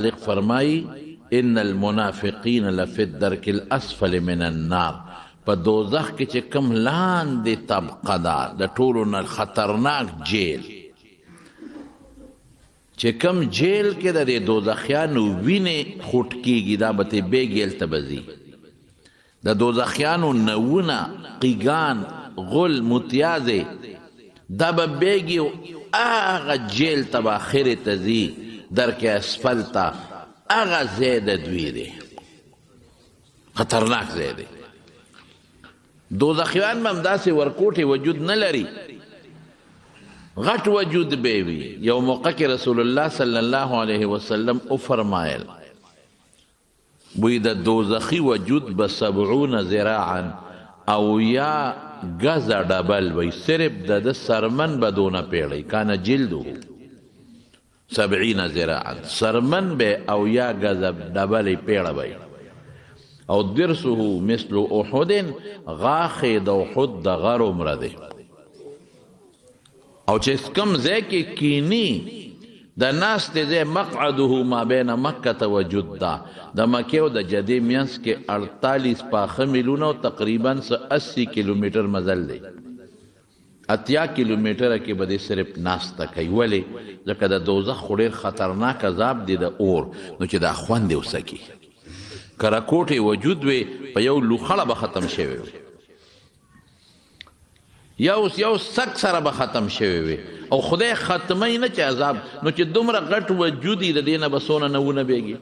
خالق فرمائی ان المنافقین لفی الدرک الاسفل من النار په دوزخ کې چې کم لاندې طبقه ده د ټولو نه خطرناک جیل چې کم جیل کې د دې دوزخیانو وینې خوټ کېږي دا به تې بې ګیل ته به ځي د دوزخیانو نوونه قیګان غل متیازې دا به بیږي هغه جیل ته به آخرې ته ځي درک اسفل ته هغه ځای د دوی دی خطرناک ځای دی دوزخیان به همداسې ورکوټې وجود نه لري غټ وجود به وي یو موقع کې رسول الله صلی الله علیه وسلم وفرمایل وی د دوزخي وجود به 70 ذراعا او یا گزه ډبل وی صرف د سرمن به دونه پیړی کانه جلدو 70 ذراعا سرمن به او یا گزه ډبل پیړه وی او درسه مثل احد غاخ د احد د غر عمره دی او چې کم ځای کې کینی د ناستې ځای مقعده ما بین مکه و جده د مکې او د جدې منځ کې 48 پاخه میلونه او تقریبا 80 کیلومتر مزل دی 80 کیلومتره کې به دې صرف ناسته کوي ولې ځکه د دوزخ خو ډېر خطرناک عذاب دی د اور نو چې دا خوند یې وسکي کراکوټې وجود وي په یو لوخړه به ختم شوی وي یو سک سره به ختم شوی وي او خدای ختمی نه چې عذاب نو چې دومره غټ وجود یې د دې نه به څونه نوونه بیږي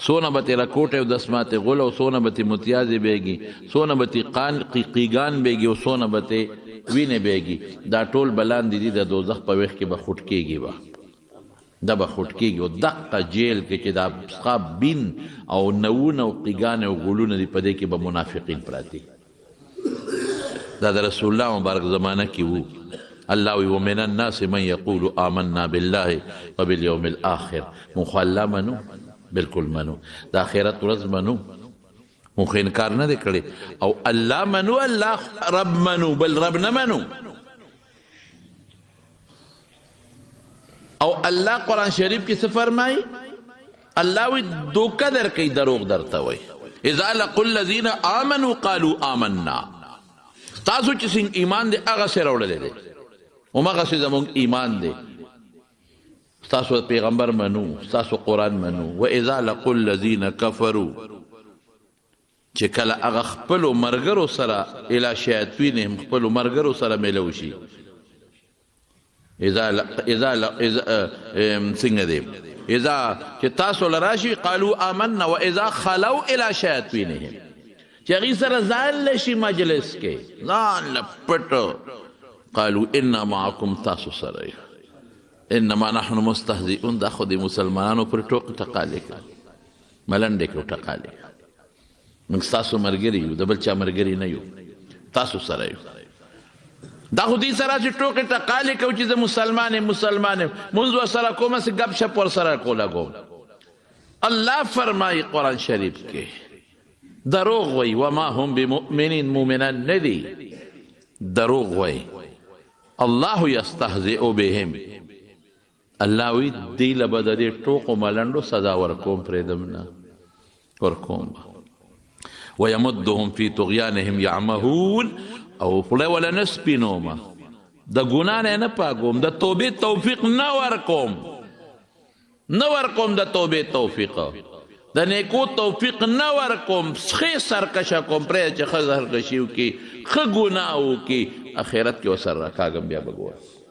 څونه به تې راکوټې او دسماتې غول او څونه به تې متیازې بیږي څونه به تې قیقیګان بیږي او څونه به تې وینې بیږي دا ټول به لاندې دي د دوزخ په ویښ کې به خوټ کېږي به دا به خوټ کېږي او دقه جیل کې چې دا څخه بین او نوونه او قیګان او غولونه دي په دې کې به منافقین پراته دا د رسول الله مبارک زمانه کې وو الله وی ومن الناس من يقول آمنا بالله وباليوم الاخر مخلا منو بالکل منو د آخرت ورځ منو مخ انکار نه دی کړی او الله منو الله رب منو بل رب نه منو او الله قرآن شریف کې څه فرمایي الله وی دوکه درکوي دروغ درته وی اذا لقوا الذين آمنوا قالوا آمنا تاسو چې څنګه ایمان دی هغه سره وړلی دی هماغسې زموږ ایمان دی ستاسو پیغمبر منو ستاسو قرآن منو و اذا لقوا الذین کفروا چې کله هغه خپلو ملګرو سره الی شیاطینهم خپلو ملګرو سره میلو شي څنګه دی اذا چې تاسو لراشي قالوا آمنا و اذا خلوا الی شیاطینهم چې هغې سره ځان لشي مجلس کې ځان له پټو قالوا انا معکم تاسو سره انما نحن مستهزئون دا خو د مسلمانانو پر ټوق ټقالې کړه ملنډې کړو ټقالې موږ ستاسو ملګري یو د بل چا ملګري نه یو تاسو سره یو دا خو دې سره چې ټوقې ټقالې کوو چې زه مسلمان یم مونځ ورسره کومه سې ګپ شپ ورسره کوله کوم الله فرمایي قرآن شریف کې دروغ وی وما هم بمؤمنین مومنان ندی دروغ وی الله یستهزئ بهم الله وی دی لبه د دې ټوقو ملنډو سزا ورکوم پرېږدم نه ورکوم ویمدهم فی طغیانهم یعمهون او خوله وله نه سپینومه د ګناه نه پاکوم د توبې توفیق نه ورکوم د توبې توفیق د نیکو توفیق نه ورکوم ښې سرکشه کوم پرې چې ښه سرکشي وکړي ښه ګناه وکړي اخرت کې ورسره راکاږم بیا به ګوره